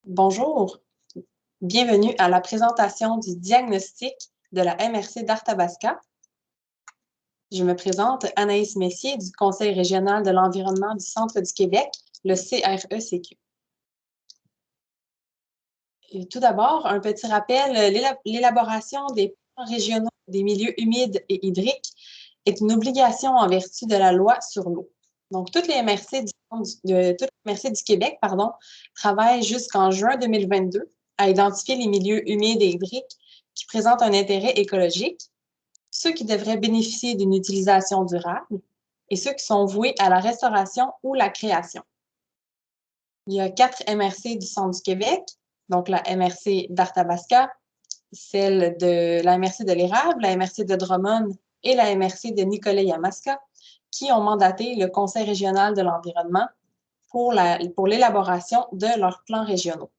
Bonjour, bienvenue à la présentation du diagnostic de la MRC d'Arthabasca. Je me présente Anaïs Messier du Conseil régional de l'environnement du Centre du Québec, le CRECQ. Tout d'abord, un petit rappel, l'élaboration des plans régionaux des milieux humides et hydriques est une obligation en vertu de la loi sur l'eau. Donc, toutes les MRC du Québec travaillent jusqu'en juin 2022 à identifier les milieux humides et hydriques qui présentent un intérêt écologique, ceux qui devraient bénéficier d'une utilisation durable et ceux qui sont voués à la restauration ou la création. Il y a 4 MRC du Centre du Québec, donc la MRC d'Arthabasca, celle de la MRC de l'Érable, la MRC de Drummond et la MRC de Nicolet-Yamaska, qui ont mandaté le Conseil régional de l'environnement pour l'élaboration de leurs plans régionaux.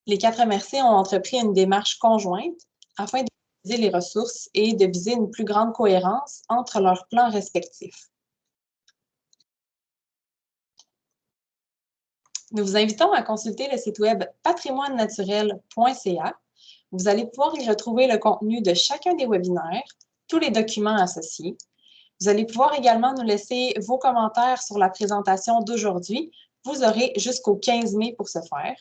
Les 4 MRC ont entrepris une démarche conjointe afin d'utiliser les ressources et de viser une plus grande cohérence entre leurs plans respectifs. Nous vous invitons à consulter le site web patrimoinenaturel.ca. Vous allez pouvoir y retrouver le contenu de chacun des webinaires, tous les documents associés. Vous allez pouvoir également nous laisser vos commentaires sur la présentation d'aujourd'hui. Vous aurez jusqu'au 15 mai pour ce faire.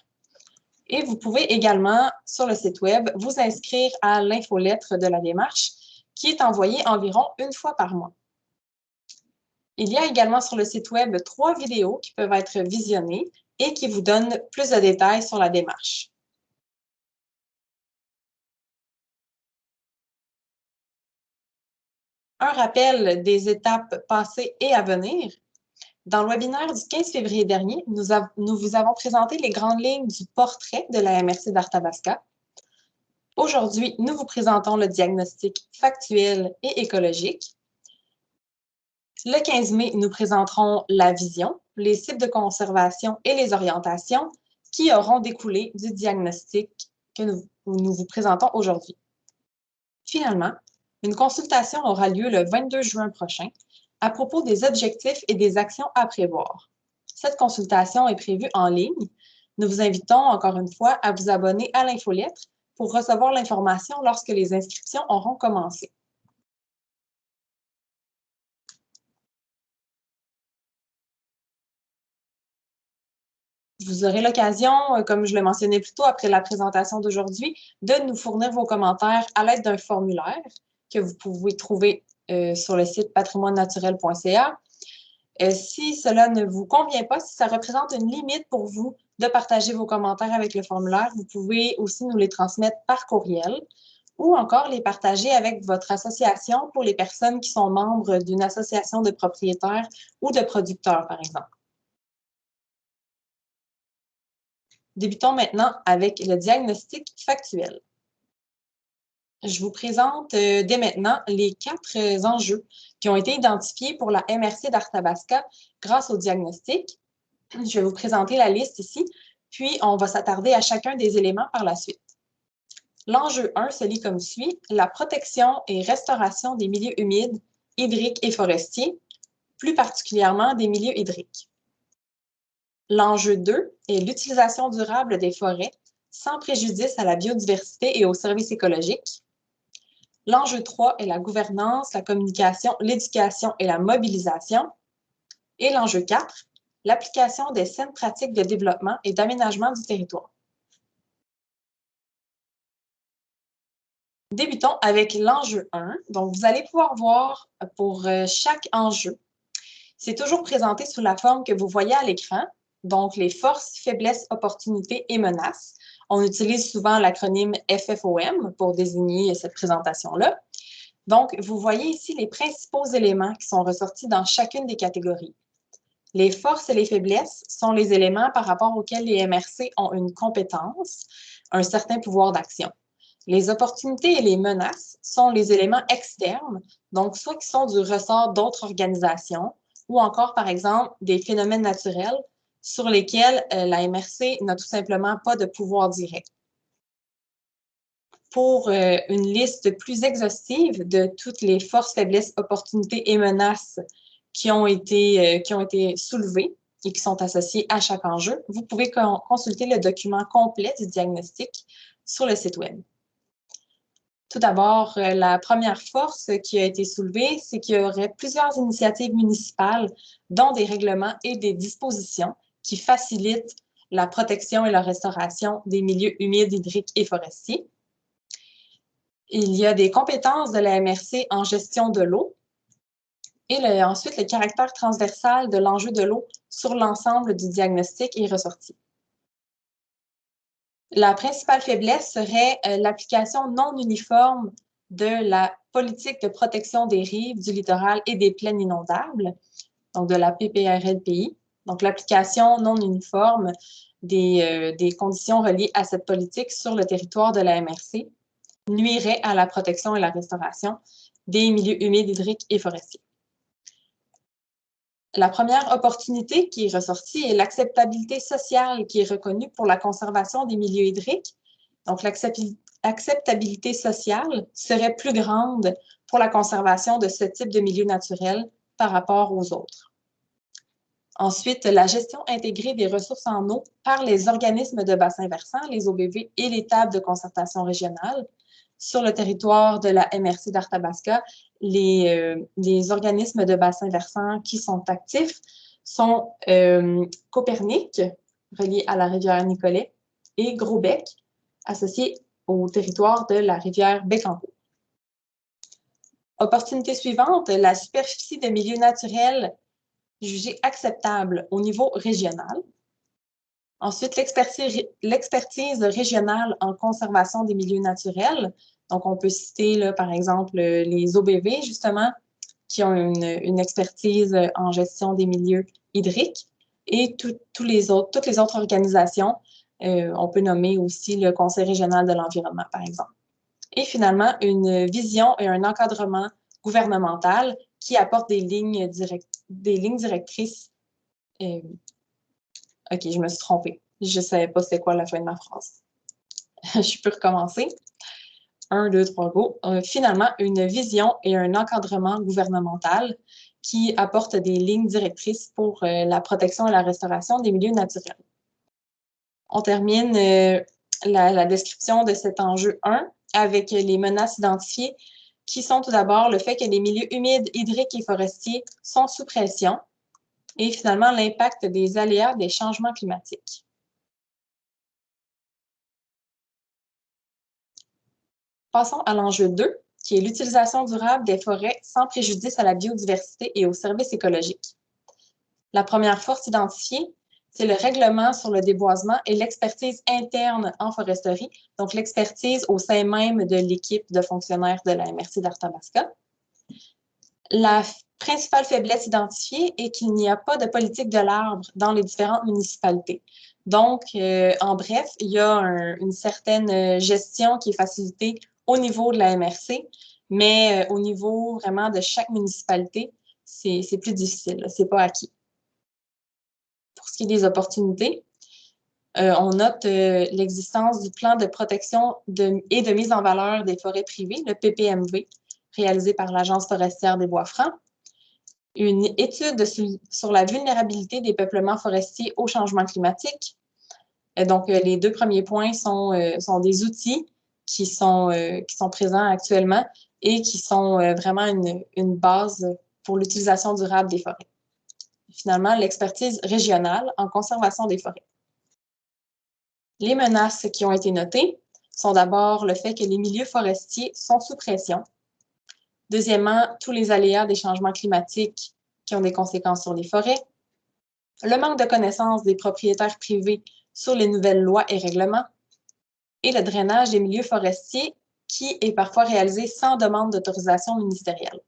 Et vous pouvez également, sur le site web, vous inscrire à l'infolettre de la démarche qui est envoyée environ une fois par mois. Il y a également sur le site web 3 vidéos qui peuvent être visionnées et qui vous donnent plus de détails sur la démarche. Un rappel des étapes passées et à venir. Dans le webinaire du 15 février dernier, nous vous avons présenté les grandes lignes du portrait de la MRC d'Arthabasca. Aujourd'hui, nous vous présentons le diagnostic factuel et écologique. Le 15 mai, nous présenterons la vision, les cibles de conservation et les orientations qui auront découlé du diagnostic que nous vous présentons aujourd'hui. Finalement, une consultation aura lieu le 22 juin prochain à propos des objectifs et des actions à prévoir. Cette consultation est prévue en ligne. Nous vous invitons encore une fois à vous abonner à l'infolettre pour recevoir l'information lorsque les inscriptions auront commencé. Vous aurez l'occasion, comme je le mentionnais plus tôt après la présentation d'aujourd'hui, de nous fournir vos commentaires à l'aide d'un formulaire que vous pouvez trouver sur le site patrimoinenaturel.ca. Si cela ne vous convient pas, si ça représente une limite pour vous de partager vos commentaires avec le formulaire, vous pouvez aussi nous les transmettre par courriel ou encore les partager avec votre association pour les personnes qui sont membres d'une association de propriétaires ou de producteurs, par exemple. Débutons maintenant avec le diagnostic factuel. Je vous présente dès maintenant les 4 enjeux qui ont été identifiés pour la MRC d'Arthabasca grâce au diagnostic. Je vais vous présenter la liste ici, puis on va s'attarder à chacun des éléments par la suite. L'enjeu 1 se lit comme suit: la protection et restauration des milieux humides, hydriques et forestiers, plus particulièrement des milieux hydriques. L'enjeu 2 est l'utilisation durable des forêts sans préjudice à la biodiversité et aux services écologiques. L'enjeu 3 est la gouvernance, la communication, l'éducation et la mobilisation. Et l'enjeu 4, l'application des saines pratiques de développement et d'aménagement du territoire. Débutons avec l'enjeu 1. Donc, vous allez pouvoir voir pour chaque enjeu, c'est toujours présenté sous la forme que vous voyez à l'écran. Donc, les forces, faiblesses, opportunités et menaces. On utilise souvent l'acronyme FFOM pour désigner cette présentation-là. Donc, vous voyez ici les principaux éléments qui sont ressortis dans chacune des catégories. Les forces et les faiblesses sont les éléments par rapport auxquels les MRC ont une compétence, un certain pouvoir d'action. Les opportunités et les menaces sont les éléments externes, donc soit qui sont du ressort d'autres organisations ou encore, par exemple, des phénomènes naturels sur lesquels la MRC n'a tout simplement pas de pouvoir direct. Pour une liste plus exhaustive de toutes les forces, faiblesses, opportunités et menaces qui ont été soulevées, et qui sont associés à chaque enjeu, vous pouvez consulter le document complet du diagnostic sur le site Web. Tout d'abord, la première force qui a été soulevée, c'est qu'il y aurait plusieurs initiatives municipales, dont des règlements et des dispositions qui facilitent la protection et la restauration des milieux humides, hydriques et forestiers. Il y a des compétences de la MRC en gestion de l'eau et ensuite le caractère transversal de l'enjeu de l'eau sur l'ensemble du diagnostic est ressorti. La principale faiblesse serait l'application non uniforme de la politique de protection des rives, du littoral et des plaines inondables, donc de la PPRLPI. Donc, l'application non uniforme des conditions reliées à cette politique sur le territoire de la MRC nuirait à la protection et la restauration des milieux humides, hydriques et forestiers. La première opportunité qui est ressortie est l'acceptabilité sociale qui est reconnue pour la conservation des milieux hydriques. Donc, l'acceptabilité sociale serait plus grande pour la conservation de ce type de milieu naturel par rapport aux autres. Ensuite, la gestion intégrée des ressources en eau par les organismes de bassin versant, les OBV et les tables de concertation régionale. Sur le territoire de la MRC d'Arthabasca, les organismes de bassin versant qui sont actifs sont Copernic, relié à la rivière Nicolet, et Gros-Bec, associé au territoire de la rivière Bécancour. Opportunité suivante, la superficie de milieux naturels jugée acceptable au niveau régional. Ensuite, l'expertise régionale en conservation des milieux naturels. Donc, on peut citer, là, par exemple, les OBV, justement, qui ont une expertise en gestion des milieux hydriques. Et toutes les autres organisations, on peut nommer aussi le Conseil régional de l'environnement, par exemple. Et finalement, une vision et un encadrement gouvernemental qui apporte des lignes directrices. OK, je me suis trompée. Je ne savais pas c'était quoi la fin de ma phrase. Je peux recommencer. 1, 2, 3, go. Finalement, une vision et un encadrement gouvernemental qui apportent des lignes directrices pour la protection et la restauration des milieux naturels. On termine la description de cet enjeu 1 avec les menaces identifiées qui sont tout d'abord le fait que les milieux humides, hydriques et forestiers sont sous pression et finalement l'impact des aléas des changements climatiques. Passons à l'enjeu 2, qui est l'utilisation durable des forêts sans préjudice à la biodiversité et aux services écologiques. La première force identifiée, c'est le règlement sur le déboisement et l'expertise interne en foresterie, donc l'expertise au sein même de l'équipe de fonctionnaires de la MRC d'Arthabasca. La principale faiblesse identifiée est qu'il n'y a pas de politique de l'arbre dans les différentes municipalités. Donc, en bref, il y a une certaine gestion qui est facilitée au niveau de la MRC, mais au niveau vraiment de chaque municipalité, c'est plus difficile, c'est pas acquis. Pour ce qui est des opportunités, on note l'existence du plan de protection et de mise en valeur des forêts privées, le PPMV, réalisé par l'Agence forestière des Bois-Francs, une étude sur la vulnérabilité des peuplements forestiers au changement climatique. Donc, les deux premiers points sont des outils qui sont présents actuellement et qui sont vraiment une base pour l'utilisation durable des forêts. Finalement, l'expertise régionale en conservation des forêts. Les menaces qui ont été notées sont d'abord le fait que les milieux forestiers sont sous pression. Deuxièmement, tous les aléas des changements climatiques qui ont des conséquences sur les forêts. Le manque de connaissances des propriétaires privés sur les nouvelles lois et règlements. Et le drainage des milieux forestiers qui est parfois réalisé sans demande d'autorisation ministérielle.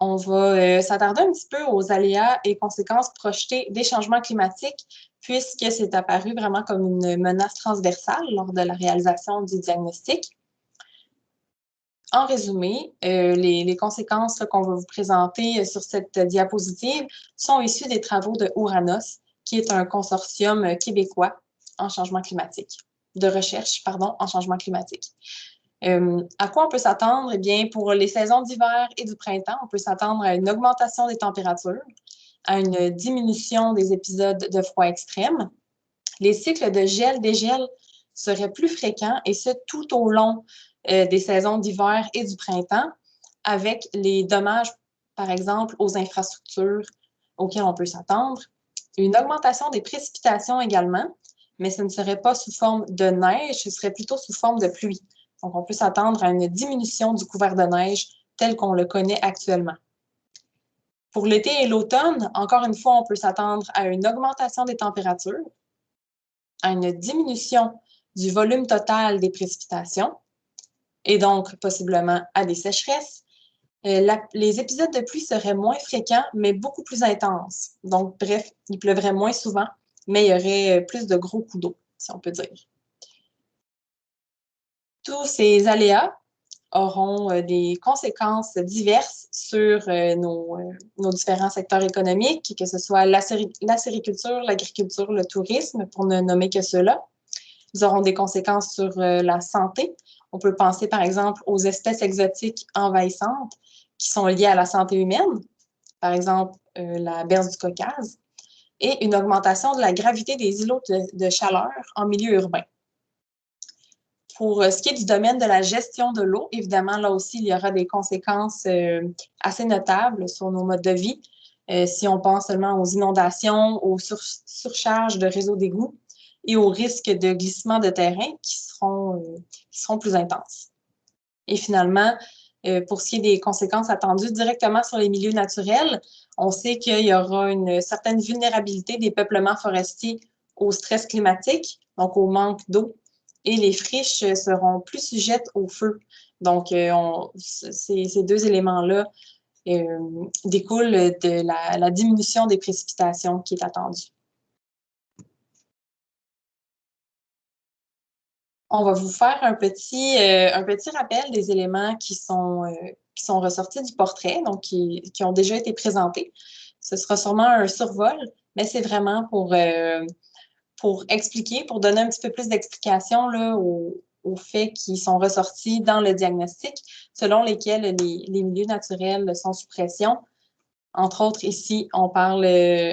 On va s'attarder un petit peu aux aléas et conséquences projetées des changements climatiques, puisque c'est apparu vraiment comme une menace transversale lors de la réalisation du diagnostic. En résumé, les conséquences qu'on va vous présenter sur cette diapositive sont issues des travaux de Ouranos, qui est un consortium québécois en changement climatique, de recherche, pardon, en changement climatique. À quoi on peut s'attendre? Eh bien, pour les saisons d'hiver et du printemps, on peut s'attendre à une augmentation des températures, à une diminution des épisodes de froid extrême. Les cycles de gel-dégel seraient plus fréquents, et ce, tout au long des saisons d'hiver et du printemps, avec les dommages, par exemple, aux infrastructures auxquelles on peut s'attendre. Une augmentation des précipitations également, mais ce ne serait pas sous forme de neige, ce serait plutôt sous forme de pluie. Donc, on peut s'attendre à une diminution du couvert de neige tel qu'on le connaît actuellement. Pour l'été et l'automne, encore une fois, on peut s'attendre à une augmentation des températures, à une diminution du volume total des précipitations et donc possiblement à des sécheresses. Les épisodes de pluie seraient moins fréquents, mais beaucoup plus intenses. Donc, bref, il pleuvrait moins souvent, mais il y aurait plus de gros coups d'eau, si on peut dire. Tous ces aléas auront des conséquences diverses sur nos différents secteurs économiques, que ce soit la sériculture, l'agriculture, le tourisme, pour ne nommer que ceux-là. Ils auront des conséquences sur la santé. On peut penser, par exemple, aux espèces exotiques envahissantes qui sont liées à la santé humaine, par exemple la berce du Caucase, et une augmentation de la gravité des îlots de chaleur en milieu urbain. Pour ce qui est du domaine de la gestion de l'eau, évidemment, là aussi, il y aura des conséquences assez notables sur nos modes de vie. Si on pense seulement aux inondations, aux surcharges de réseaux d'égouts et aux risques de glissement de terrain qui seront plus intenses. Et finalement, pour ce qui est des conséquences attendues directement sur les milieux naturels, on sait qu'il y aura une certaine vulnérabilité des peuplements forestiers au stress climatique, donc au manque d'eau, et les friches seront plus sujettes au feu. Donc, ces deux éléments-là découlent de la diminution des précipitations qui est attendue. On va vous faire un petit rappel des éléments qui sont ressortis du portrait, donc qui ont déjà été présentés. Ce sera sûrement un survol, mais c'est vraiment pour expliquer, pour donner un petit peu plus d'explication aux faits qui sont ressortis dans le diagnostic, selon lesquels les milieux naturels sont sous pression. Entre autres, ici, on parle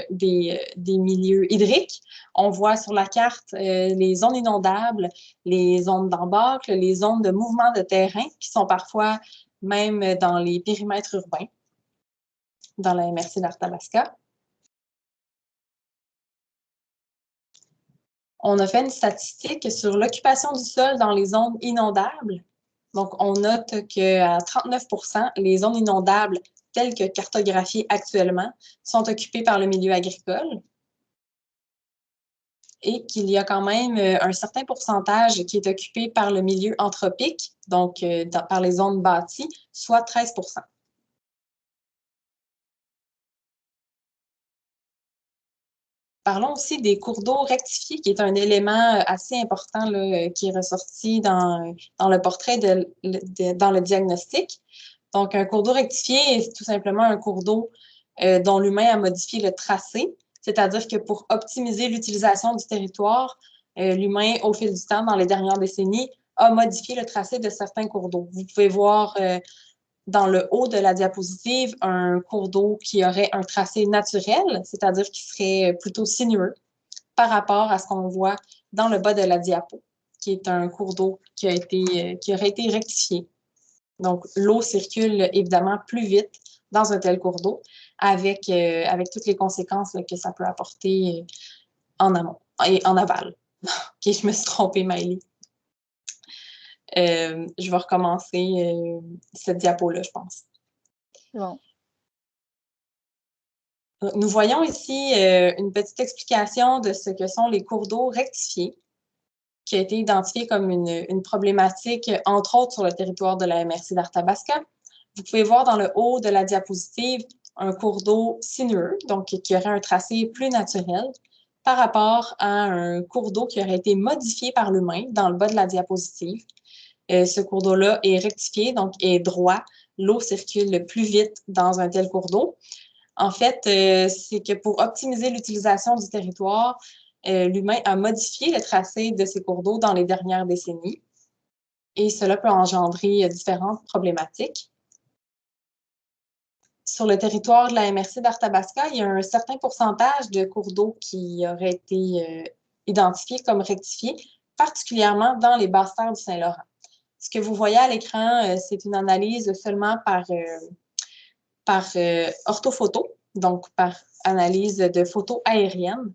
des milieux hydriques. On voit sur la carte les zones inondables, les zones d'embâcle, les zones de mouvement de terrain qui sont parfois même dans les périmètres urbains, dans la MRC d'Arthabasca. On a fait une statistique sur l'occupation du sol dans les zones inondables. Donc, on note qu'à 39 % les zones inondables telles que cartographiées actuellement sont occupées par le milieu agricole et qu'il y a quand même un certain pourcentage qui est occupé par le milieu anthropique, donc par les zones bâties, soit 13 %. Parlons aussi des cours d'eau rectifiés, qui est un élément assez important là, qui est ressorti dans le portrait, dans le diagnostic. Donc, un cours d'eau rectifié est tout simplement un cours d'eau dont l'humain a modifié le tracé, c'est-à-dire que pour optimiser l'utilisation du territoire, l'humain, au fil du temps, dans les dernières décennies, a modifié le tracé de certains cours d'eau. Vous pouvez voir dans le haut de la diapositive un cours d'eau qui aurait un tracé naturel, c'est-à-dire qui serait plutôt sinueux par rapport à ce qu'on voit dans le bas de la diapo, qui est un cours d'eau qui aurait été rectifié. Donc, l'eau circule évidemment plus vite dans un tel cours d'eau avec toutes les conséquences là, que ça peut apporter en amont et en aval. OK, je me suis trompée, Maëlie. Je vais recommencer cette diapo-là, je pense. Bon. Nous voyons ici une petite explication de ce que sont les cours d'eau rectifiés, qui a été identifié comme une problématique, entre autres, sur le territoire de la MRC d'Arthabasca. Vous pouvez voir dans le haut de la diapositive un cours d'eau sinueux, donc qui aurait un tracé plus naturel, par rapport à un cours d'eau qui aurait été modifié par l'humain dans le bas de la diapositive. Ce cours d'eau-là est rectifié, donc est droit. L'eau circule plus vite dans un tel cours d'eau. En fait, c'est que pour optimiser l'utilisation du territoire, l'humain a modifié le tracé de ces cours d'eau dans les dernières décennies. et cela peut engendrer différentes problématiques. Sur le territoire de la MRC d'Arthabasca, il y a un certain pourcentage de cours d'eau qui aurait été identifié comme rectifié, particulièrement dans les basses terres du Saint-Laurent. Ce que vous voyez à l'écran, c'est une analyse seulement par orthophoto, donc par analyse de photos aériennes.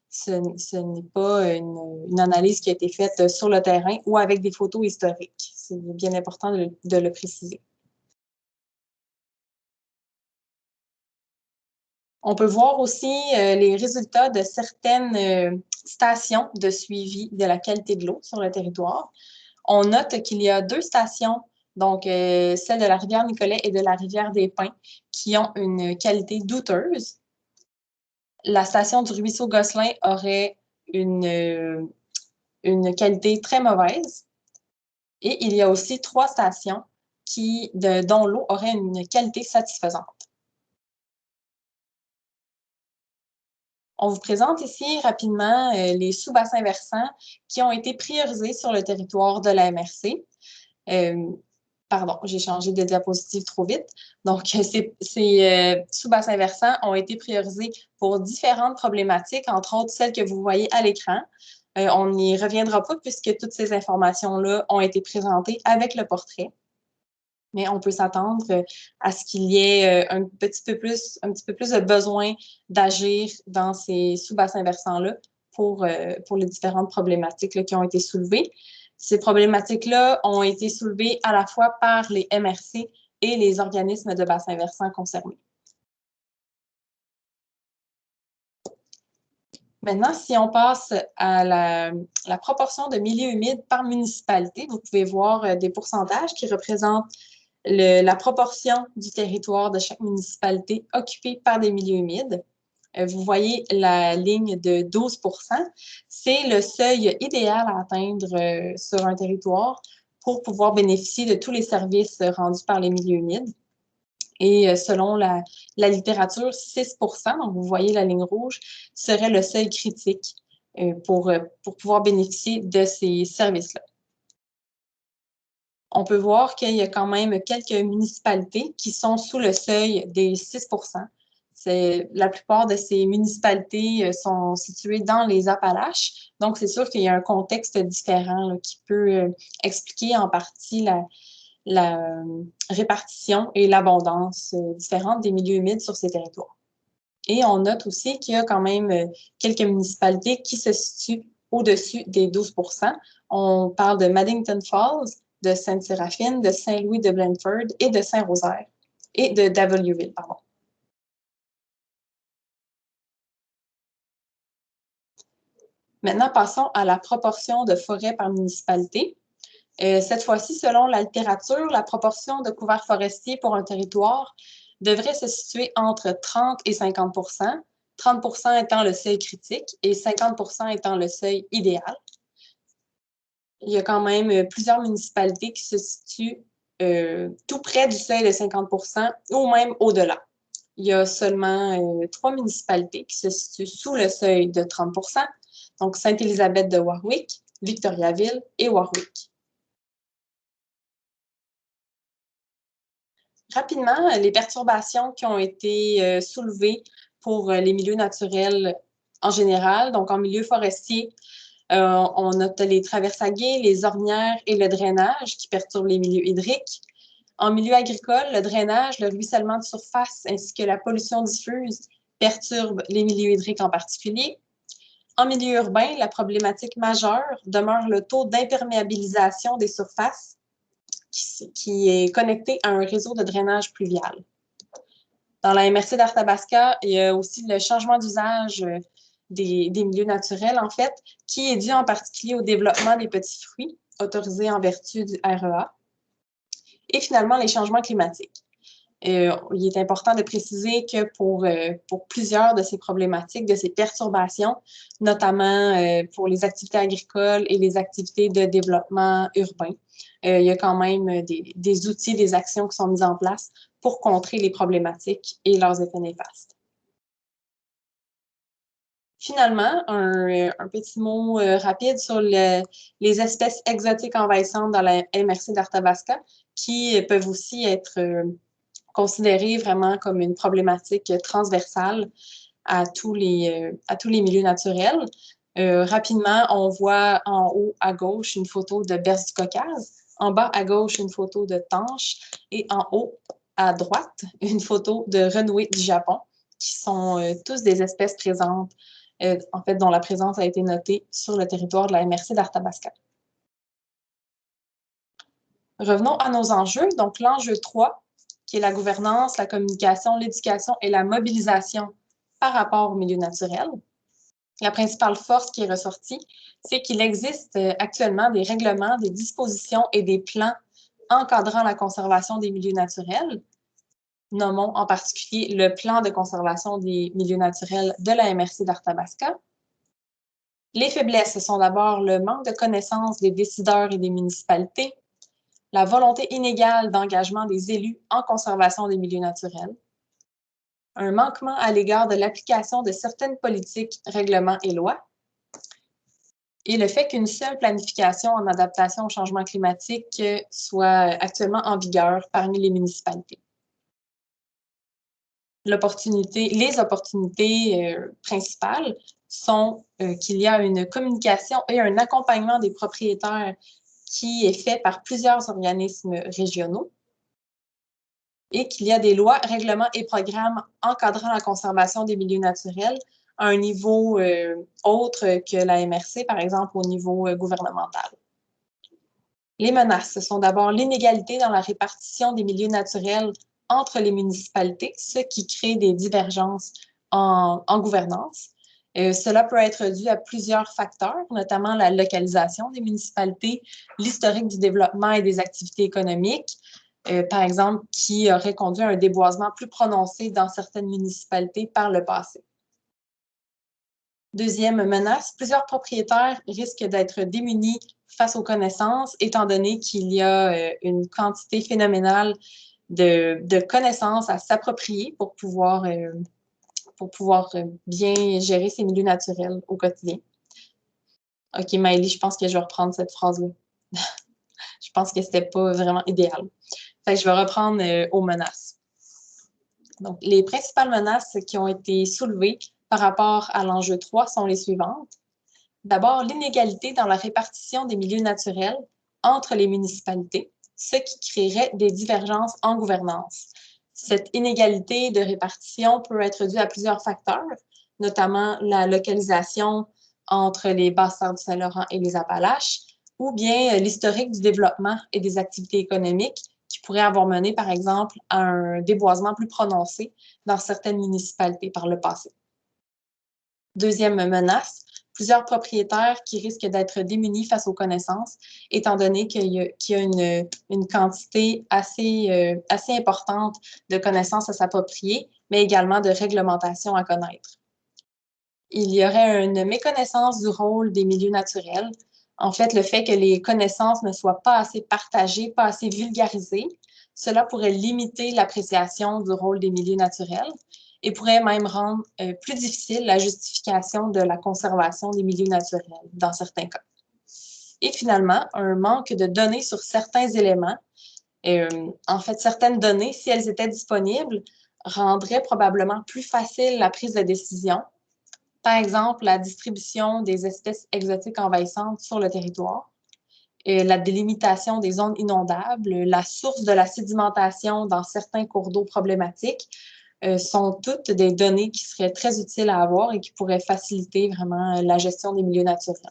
Ce n'est pas une analyse qui a été faite sur le terrain ou avec des photos historiques. C'est bien important de le préciser. On peut voir aussi les résultats de certaines stations de suivi de la qualité de l'eau sur le territoire. On note qu'il y a 2 stations, donc celle de la rivière Nicolet et de la rivière des Pins, qui ont une qualité douteuse. La station du ruisseau Gosselin aurait une qualité très mauvaise. Et il y a aussi 3 stations dont l'eau aurait une qualité satisfaisante. On vous présente ici rapidement les sous-bassins versants qui ont été priorisés sur le territoire de la MRC. Pardon, j'ai changé de diapositive trop vite. Donc, ces sous-bassins versants ont été priorisés pour différentes problématiques, entre autres celles que vous voyez à l'écran. On n'y reviendra pas puisque toutes ces informations-là ont été présentées avec le portrait. Mais on peut s'attendre à ce qu'il y ait un petit peu plus de besoin d'agir dans ces sous-bassins versants-là pour les différentes problématiques là, qui ont été soulevées. Ces problématiques-là ont été soulevées à la fois par les MRC et les organismes de bassins versants concernés. Maintenant, si on passe à la proportion de milieux humides par municipalité, vous pouvez voir des pourcentages qui représentent la proportion du territoire de chaque municipalité occupée par des milieux humides. Vous voyez la ligne de 12 %. C'est le seuil idéal à atteindre sur un territoire pour pouvoir bénéficier de tous les services rendus par les milieux humides. Et selon la littérature, 6 %, donc vous voyez la ligne rouge, serait le seuil critique pour pouvoir bénéficier de ces services-là. On peut voir qu'il y a quand même quelques municipalités qui sont sous le seuil des 6 %. La plupart de ces municipalités sont situées dans les Appalaches. Donc, c'est sûr qu'il y a un contexte différent là, qui peut expliquer en partie la répartition et l'abondance différente des milieux humides sur ces territoires. Et on note aussi qu'il y a quand même quelques municipalités qui se situent au-dessus des 12 %. On parle de Maddington Falls, de Sainte-Séraphine, de Saint-Louis de Blandford et de Saint-Rosaire et de Daveluville, pardon. Maintenant, passons à la proportion de forêts par municipalité. Cette fois-ci, selon la littérature, la proportion de couverts forestiers pour un territoire devrait se situer entre 30 et 50 %, 30 % étant le seuil critique et 50 % étant le seuil idéal. Il y a quand même plusieurs municipalités qui se situent tout près du seuil de 50 % ou même au-delà. Il y a seulement 3 municipalités qui se situent sous le seuil de 30 %, donc Sainte-Élisabeth de Warwick, Victoriaville et Warwick. Rapidement, les perturbations qui ont été soulevées pour les milieux naturels en général, donc en milieu forestier, on note les traverses à gué, les ornières et le drainage qui perturbent les milieux hydriques. En milieu agricole, le drainage, le ruissellement de surface ainsi que la pollution diffuse perturbent les milieux hydriques en particulier. En milieu urbain, la problématique majeure demeure le taux d'imperméabilisation des surfaces qui est connecté à un réseau de drainage pluvial. Dans la MRC d'Arthabasca, il y a aussi le changement d'usage des milieux naturels, en fait, qui est dû en particulier au développement des petits fruits autorisés en vertu du REA et finalement les changements climatiques. Il est important de préciser que pour plusieurs de ces problématiques, de ces perturbations, notamment pour les activités agricoles et les activités de développement urbain, il y a quand même des outils, des actions qui sont mises en place pour contrer les problématiques et leurs effets néfastes. Finalement, un petit mot rapide sur les espèces exotiques envahissantes dans la MRC d'Arthabasca, qui peuvent aussi être considérées vraiment comme une problématique transversale à tous les milieux naturels. Rapidement, on voit en haut à gauche une photo de berce du Caucase, en bas à gauche une photo de tanche et en haut à droite une photo de renouée du Japon, qui sont tous des espèces présentes, en fait, dont la présence a été notée sur le territoire de la MRC d'Arthabasca. Revenons à nos enjeux. Donc, l'enjeu 3, qui est la gouvernance, la communication, l'éducation et la mobilisation par rapport au milieu naturel. La principale force qui est ressortie, c'est qu'il existe actuellement des règlements, des dispositions et des plans encadrant la conservation des milieux naturels. Nommons en particulier le plan de conservation des milieux naturels de la MRC d'Arthabasca. Les faiblesses sont d'abord le manque de connaissances des décideurs et des municipalités, la volonté inégale d'engagement des élus en conservation des milieux naturels, un manquement à l'égard de l'application de certaines politiques, règlements et lois, et le fait qu'une seule planification en adaptation au changement climatique soit actuellement en vigueur parmi les municipalités. Les opportunités principales sont qu'il y a une communication et un accompagnement des propriétaires qui est fait par plusieurs organismes régionaux et qu'il y a des lois, règlements et programmes encadrant la conservation des milieux naturels à un niveau autre que la MRC, par exemple au niveau gouvernemental. Les menaces sont d'abord l'inégalité dans la répartition des milieux naturels entre les municipalités, ce qui crée des divergences en gouvernance. Cela peut être dû à plusieurs facteurs, notamment la localisation des municipalités, l'historique du développement et des activités économiques, par exemple, qui aurait conduit à un déboisement plus prononcé dans certaines municipalités par le passé. Deuxième menace, plusieurs propriétaires risquent d'être démunis face aux connaissances, étant donné qu'il y a une quantité phénoménale de connaissances à s'approprier pour pouvoir bien gérer ces milieux naturels au quotidien. OK, Maëlie, je pense que je vais reprendre cette phrase-là. Je pense que c'était pas vraiment idéal. Fait que je vais reprendre aux menaces. Donc, les principales menaces qui ont été soulevées par rapport à l'enjeu 3 sont les suivantes. D'abord, l'inégalité dans la répartition des milieux naturels entre les municipalités, ce qui créerait des divergences en gouvernance. Cette inégalité de répartition peut être due à plusieurs facteurs, notamment la localisation entre les basses-terres du Saint-Laurent et les Appalaches, ou bien l'historique du développement et des activités économiques qui pourraient avoir mené, par exemple, à un déboisement plus prononcé dans certaines municipalités par le passé. Deuxième menace, plusieurs propriétaires qui risquent d'être démunis face aux connaissances, étant donné qu'il y a une quantité assez importante de connaissances à s'approprier, mais également de réglementations à connaître. Il y aurait une méconnaissance du rôle des milieux naturels. En fait, le fait que les connaissances ne soient pas assez partagées, pas assez vulgarisées, cela pourrait limiter l'appréciation du rôle des milieux naturels et pourrait même rendre plus difficile la justification de la conservation des milieux naturels dans certains cas. Et finalement, un manque de données sur certains éléments. En fait, certaines données, si elles étaient disponibles, rendraient probablement plus facile la prise de décision. Par exemple, la distribution des espèces exotiques envahissantes sur le territoire, la délimitation des zones inondables, la source de la sédimentation dans certains cours d'eau problématiques, sont toutes des données qui seraient très utiles à avoir et qui pourraient faciliter vraiment la gestion des milieux naturels.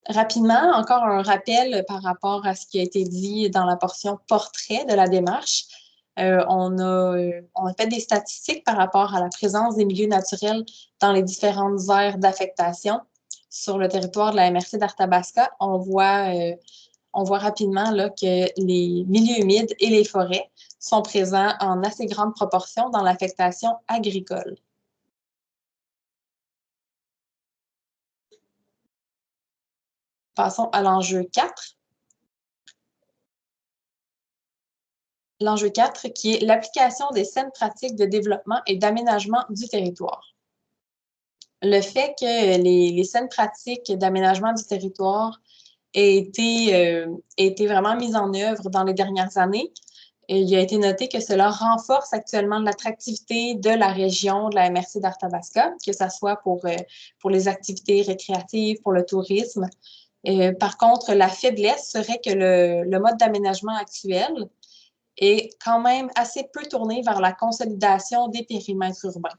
Rapidement, encore un rappel par rapport à ce qui a été dit dans la portion portrait de la démarche. On a fait des statistiques par rapport à la présence des milieux naturels dans les différentes aires d'affectation sur le territoire de la MRC d'Arthabasca. On voit rapidement là, que les milieux humides et les forêts sont présents en assez grande proportion dans l'affectation agricole. Passons à l'enjeu 4. l'enjeu 4, qui est l'application des saines pratiques de développement et d'aménagement du territoire. Le fait que les saines pratiques d'aménagement du territoire aient été vraiment mises en œuvre dans les dernières années, et il a été noté que cela renforce actuellement l'attractivité de la région de la MRC d'Arthabasca, que ce soit pour les activités récréatives, pour le tourisme. Par contre, la faiblesse serait que le mode d'aménagement actuel est quand même assez peu tourné vers la consolidation des périmètres urbains.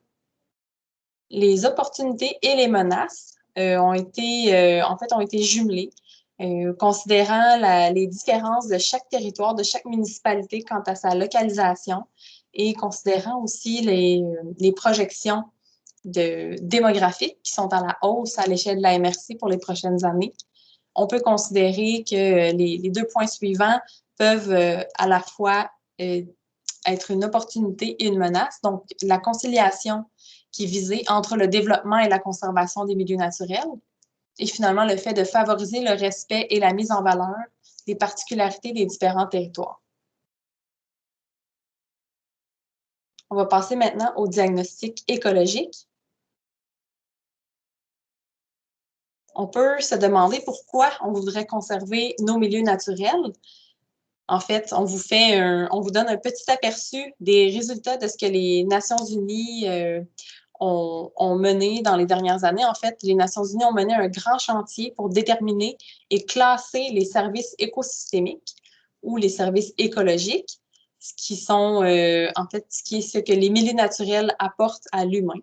Les opportunités et les menaces ont été jumelées, considérant les différences de chaque territoire, de chaque municipalité quant à sa localisation et considérant aussi les projections démographiques qui sont à la hausse à l'échelle de la MRC pour les prochaines années. On peut considérer que les 2 points suivants peuvent à la fois être une opportunité et une menace. Donc, la conciliation qui est visée entre le développement et la conservation des milieux naturels, et finalement le fait de favoriser le respect et la mise en valeur des particularités des différents territoires. On va passer maintenant au diagnostic écologique. On peut se demander pourquoi on voudrait conserver nos milieux naturels. En fait, on vous donne un petit aperçu des résultats de ce que les Nations unies ont mené dans les dernières années. En fait, les Nations unies ont mené un grand chantier pour déterminer et classer les services écosystémiques ou les services écologiques, ce qui est ce que les milieux naturels apportent à l'humain.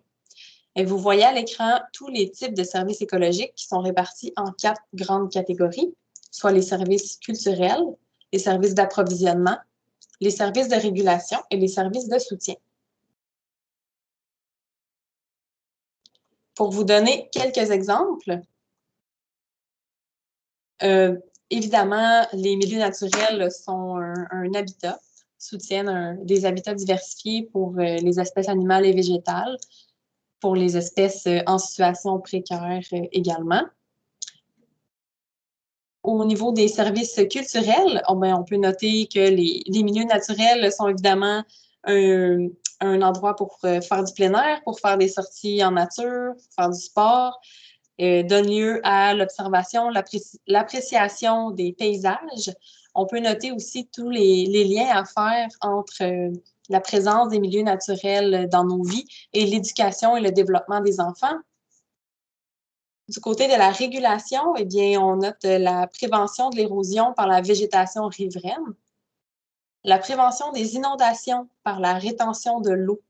Et vous voyez à l'écran tous les types de services écologiques qui sont répartis en 4 grandes catégories, soit les services culturels, les services d'approvisionnement, les services de régulation et les services de soutien. Pour vous donner quelques exemples, évidemment, les milieux naturels sont un habitat, soutiennent des habitats diversifiés pour les espèces animales et végétales, pour les espèces en situation précaire également. Au niveau des services culturels, on peut noter que les milieux naturels sont évidemment un endroit pour faire du plein air, pour faire des sorties en nature, pour faire du sport, donne lieu à l'observation, l'appréciation des paysages. On peut noter aussi tous les liens à faire entre la présence des milieux naturels dans nos vies et l'éducation et le développement des enfants. Du côté de la régulation, eh bien, on note la prévention de l'érosion par la végétation riveraine, la prévention des inondations par la rétention de l'eau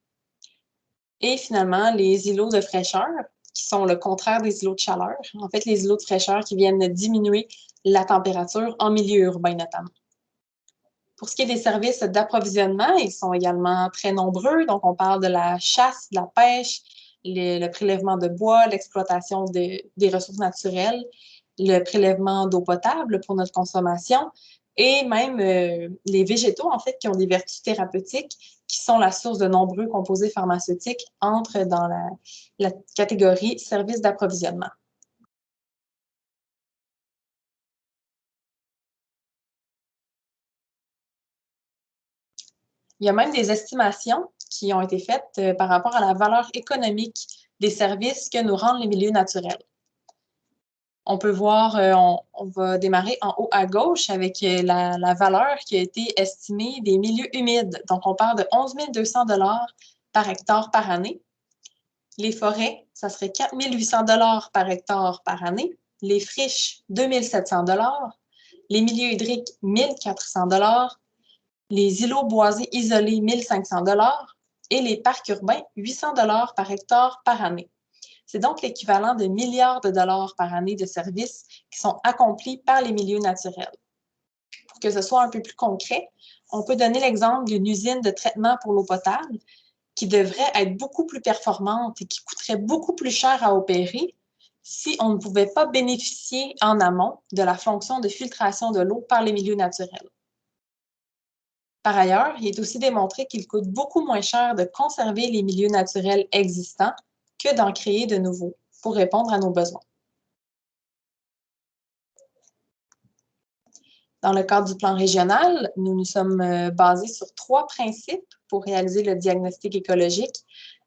et finalement les îlots de fraîcheur, qui sont le contraire des îlots de chaleur. En fait, les îlots de fraîcheur qui viennent diminuer la température en milieu urbain notamment. Pour ce qui est des services d'approvisionnement, ils sont également très nombreux. Donc, on parle de la chasse, de la pêche, le prélèvement de bois, l'exploitation des ressources naturelles, le prélèvement d'eau potable pour notre consommation et même les végétaux, en fait, qui ont des vertus thérapeutiques, qui sont la source de nombreux composés pharmaceutiques, entrent dans la catégorie services d'approvisionnement. Il y a même des estimations qui ont été faites par rapport à la valeur économique des services que nous rendent les milieux naturels. On peut voir, on va démarrer en haut à gauche avec la valeur qui a été estimée des milieux humides. Donc, on parle de 11 200 $ par hectare par année. Les forêts, ça serait 4 800 $ par hectare par année. Les friches, 2 700 $. Les milieux hydriques, 1 400 $. Les îlots boisés isolés, 1 500 $ et les parcs urbains, 800 $ par hectare par année. C'est donc l'équivalent de milliards de dollars par année de services qui sont accomplis par les milieux naturels. Pour que ce soit un peu plus concret, on peut donner l'exemple d'une usine de traitement pour l'eau potable qui devrait être beaucoup plus performante et qui coûterait beaucoup plus cher à opérer si on ne pouvait pas bénéficier en amont de la fonction de filtration de l'eau par les milieux naturels. Par ailleurs, il est aussi démontré qu'il coûte beaucoup moins cher de conserver les milieux naturels existants que d'en créer de nouveaux pour répondre à nos besoins. Dans le cadre du plan régional, nous nous sommes basés sur 3 principes pour réaliser le diagnostic écologique.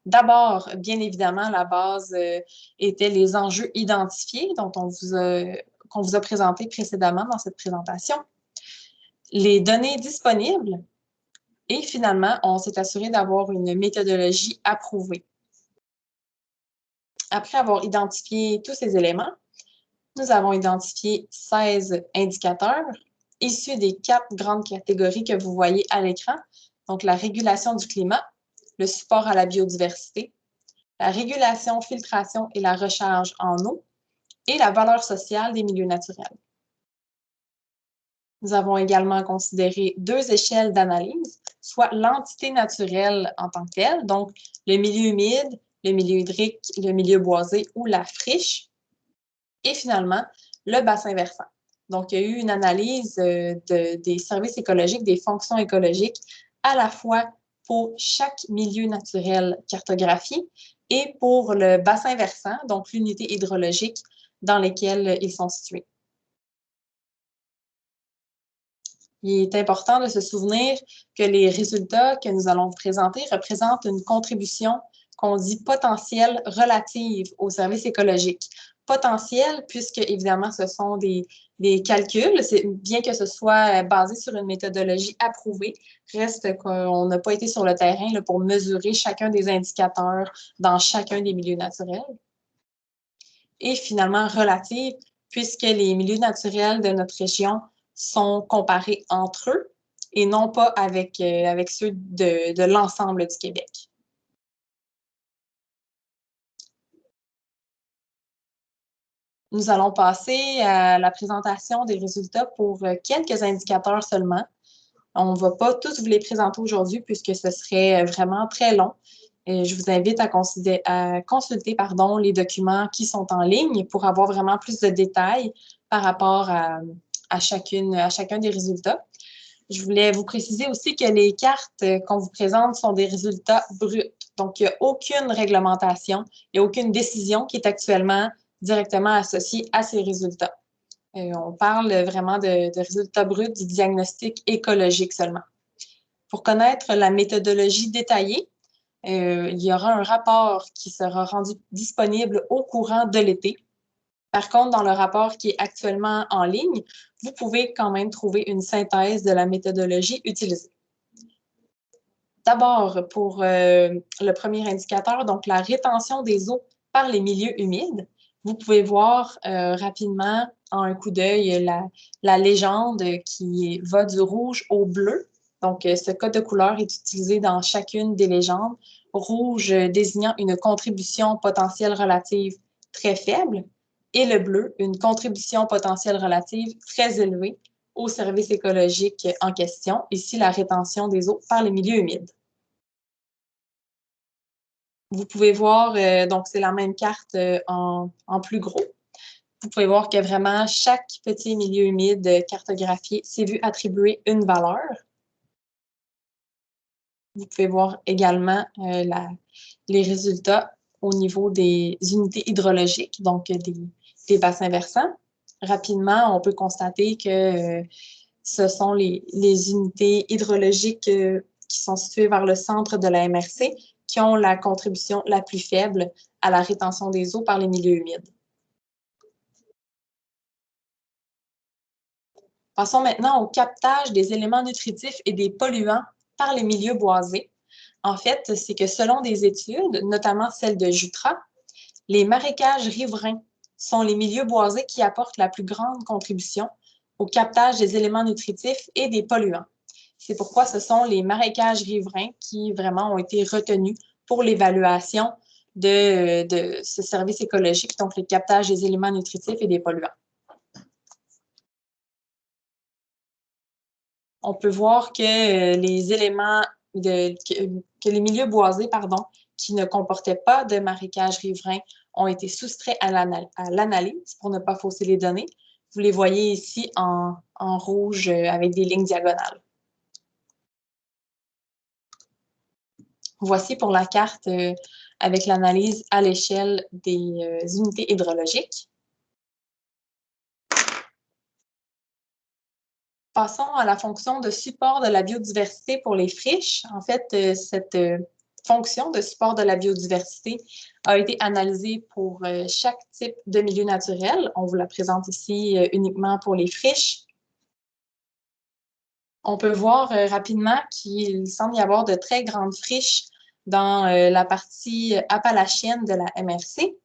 D'abord, bien évidemment, la base était les enjeux identifiés qu'on vous a présentés précédemment dans cette présentation, les données disponibles et finalement, on s'est assuré d'avoir une méthodologie approuvée. Après avoir identifié tous ces éléments, nous avons identifié 16 indicateurs issus des 4 grandes catégories que vous voyez à l'écran, donc la régulation du climat, le support à la biodiversité, la régulation, filtration et la recharge en eau, et la valeur sociale des milieux naturels. Nous avons également considéré 2 échelles d'analyse, soit l'entité naturelle en tant que telle, donc le milieu humide, le milieu hydrique, le milieu boisé ou la friche, et finalement, le bassin versant. Donc, il y a eu une analyse des services écologiques, des fonctions écologiques, à la fois pour chaque milieu naturel cartographié et pour le bassin versant, donc l'unité hydrologique dans lesquelles ils sont situés. Il est important de se souvenir que les résultats que nous allons vous présenter représentent une contribution qu'on dit potentielle relative aux services écologiques. Potentielle, puisque évidemment, ce sont des calculs, bien que ce soit basé sur une méthodologie approuvée, reste qu'on n'a pas été sur le terrain là, pour mesurer chacun des indicateurs dans chacun des milieux naturels. Et finalement, relative, puisque les milieux naturels de notre région sont comparés entre eux et non pas avec ceux de l'ensemble du Québec. Nous allons passer à la présentation des résultats pour quelques indicateurs seulement. On ne va pas tous vous les présenter aujourd'hui puisque ce serait vraiment très long. Je vous invite à consulter les documents qui sont en ligne pour avoir vraiment plus de détails par rapport à chacun des résultats. Je voulais vous préciser aussi que les cartes qu'on vous présente sont des résultats bruts. Donc, il n'y a aucune réglementation, il n'y a aucune décision qui est actuellement directement associée à ces résultats. On parle vraiment de résultats bruts du diagnostic écologique seulement. Pour connaître la méthodologie détaillée, il y aura un rapport qui sera rendu disponible au courant de l'été. Par contre, dans le rapport qui est actuellement en ligne, vous pouvez quand même trouver une synthèse de la méthodologie utilisée. D'abord, pour le premier indicateur, donc la rétention des eaux par les milieux humides, vous pouvez voir rapidement en un coup d'œil la légende qui va du rouge au bleu. Donc, ce code de couleur est utilisé dans chacune des légendes. Rouge désignant une contribution potentielle relative très faible et le bleu, une contribution potentielle relative très élevée au service écologique en question, ici la rétention des eaux par les milieux humides. Vous pouvez voir, donc c'est la même carte en plus gros. Vous pouvez voir que vraiment chaque petit milieu humide cartographié s'est vu attribuer une valeur. Vous pouvez voir également les résultats au niveau des unités hydrologiques, donc des bassins versants. Rapidement, on peut constater que ce sont les unités hydrologiques qui sont situées vers le centre de la MRC qui ont la contribution la plus faible à la rétention des eaux par les milieux humides. Passons maintenant au captage des éléments nutritifs et des polluants par les milieux boisés. En fait, c'est que selon des études, notamment celle de Jutra, les marécages riverains sont les milieux boisés qui apportent la plus grande contribution au captage des éléments nutritifs et des polluants. C'est pourquoi ce sont les marécages riverains qui vraiment ont été retenus pour l'évaluation de ce service écologique, donc le captage des éléments nutritifs et des polluants. On peut voir que les éléments que les milieux boisés, qui ne comportaient pas de marécages riverains ont été soustraits à l'analyse pour ne pas fausser les données. Vous les voyez ici en rouge avec des lignes diagonales. Voici pour la carte avec l'analyse à l'échelle des unités hydrologiques. Passons à la fonction de support de la biodiversité pour les friches. En fait, cette fonction de support de la biodiversité a été analysée pour chaque type de milieu naturel. On vous la présente ici uniquement pour les friches. On peut voir rapidement qu'il semble y avoir de très grandes friches dans la partie appalachienne de la MRC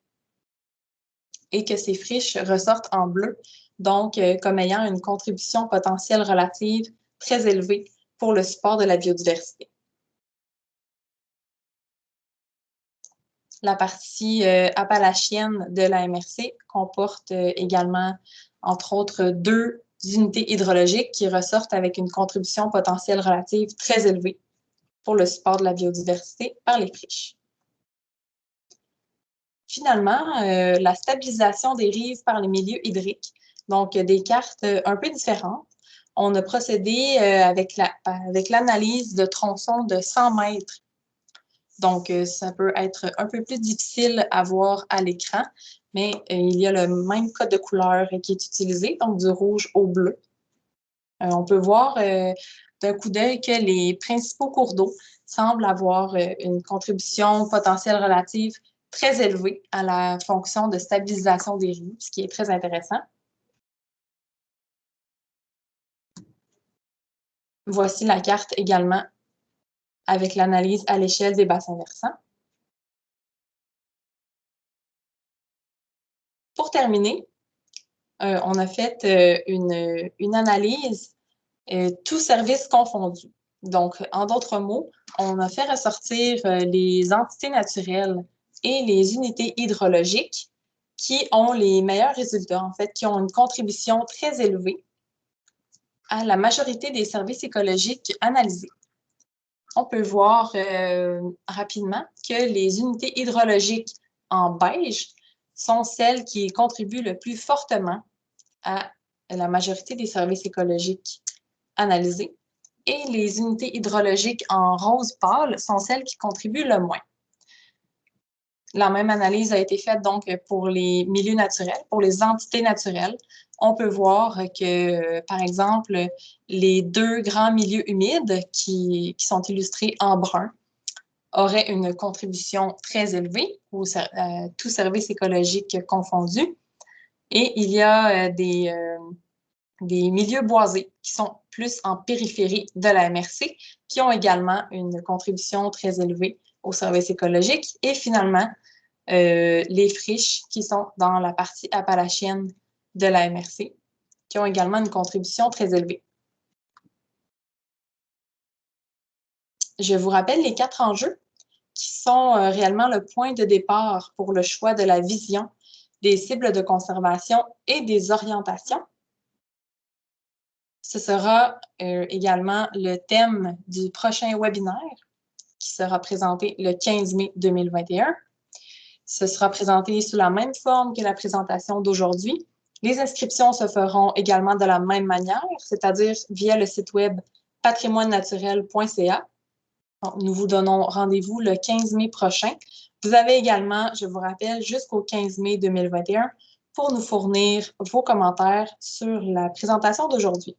et que ces friches ressortent en bleu, donc comme ayant une contribution potentielle relative très élevée pour le support de la biodiversité. La partie appalachienne de la MRC comporte également, entre autres, 2 unités hydrologiques qui ressortent avec une contribution potentielle relative très élevée pour le support de la biodiversité par les friches. Finalement, la stabilisation des rives par les milieux hydriques, donc des cartes un peu différentes. On a procédé avec l'analyse de tronçons de 100 mètres. Donc, ça peut être un peu plus difficile à voir à l'écran, mais il y a le même code de couleur qui est utilisé, donc du rouge au bleu. On peut voir d'un coup d'œil que les principaux cours d'eau semblent avoir une contribution potentielle relative très élevée à la fonction de stabilisation des rives, ce qui est très intéressant. Voici la carte également avec l'analyse à l'échelle des bassins versants. Pour terminer, on a fait une analyse tous services confondus. Donc, en d'autres mots, on a fait ressortir les entités naturelles et les unités hydrologiques qui ont les meilleurs résultats, en fait, qui ont une contribution très élevée à la majorité des services écologiques analysés. On peut voir rapidement que les unités hydrologiques en beige sont celles qui contribuent le plus fortement à la majorité des services écologiques analysés. Et les unités hydrologiques en rose pâle sont celles qui contribuent le moins. La même analyse a été faite donc pour les milieux naturels, pour les entités naturelles. On peut voir que, par exemple, les 2 grands milieux humides qui sont illustrés en brun auraient une contribution très élevée, tous services écologiques confondus. Et il y a des milieux boisés qui sont plus en périphérie de la MRC, qui ont également une contribution très élevée au service écologique. Et finalement, les friches qui sont dans la partie appalachienne de la MRC, qui ont également une contribution très élevée. Je vous rappelle les 4 enjeux qui sont réellement le point de départ pour le choix de la vision, des cibles de conservation et des orientations. Ce sera également le thème du prochain webinaire qui sera présenté le 15 mai 2021. Ce sera présenté sous la même forme que la présentation d'aujourd'hui. Les inscriptions se feront également de la même manière, c'est-à-dire via le site web patrimoinenaturel.ca. Nous vous donnons rendez-vous le 15 mai prochain. Vous avez également, je vous rappelle, jusqu'au 15 mai 2021 pour nous fournir vos commentaires sur la présentation d'aujourd'hui.